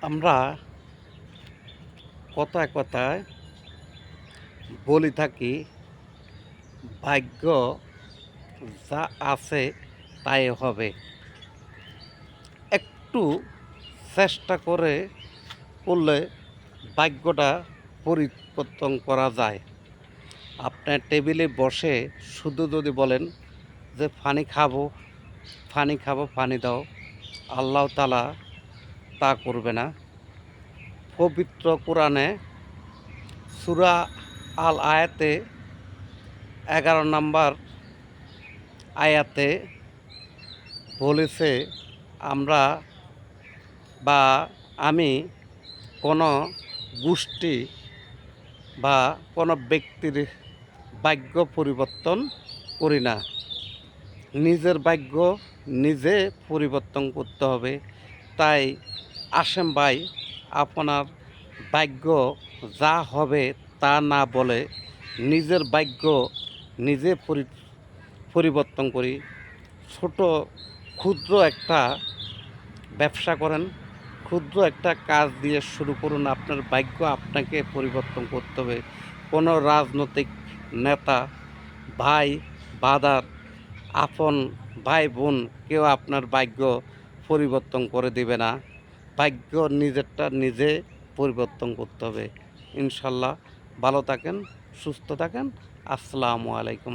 আমরা কথায় কথায় বলি থাকি, ভাগ্য যা আছে তাই হবে। একটু চেষ্টা করলে ভাগ্যটা পরিবর্তন করা যায়। আপনার টেবিলে বসে শুধু যদি বলেন যে পানি খাবো, পানি খাবো, পানি দাও, আল্লাহ তাআলা তা করবে না। পবিত্র কোরআনে সূরা আল আয়াতে 11 নম্বর আয়াতে বলেছে, আমরা বা আমি কোনো গোষ্ঠী বা কোনো ব্যক্তির ভাগ্য পরিবর্তন করি না। নিজের ভাগ্য নিজে পরিবর্তন করতে হবে। তাই আসেন ভাই, আপনার ভাগ্য যা হবে তা না বলে নিজের ভাগ্য নিজে পরিবর্তন করি। ছোট ক্ষুদ্র একটা ব্যবসা করেন, ক্ষুদ্র একটা কাজ দিয়ে শুরু করুন। আপনার ভাগ্য আপনাকে পরিবর্তন করতে হবে। কোনো রাজনৈতিক নেতা, ভাই, বাদার, আপন ভাই বোন কেউ আপনার ভাগ্য পরিবর্তন করে দেবে না। ভাগ্য নিজেরটা নিজে পরিবর্তন করতে হবে। ইনশাল্লাহ ভালো থাকেন, সুস্থ থাকেন। আসসালামু আলাইকুম।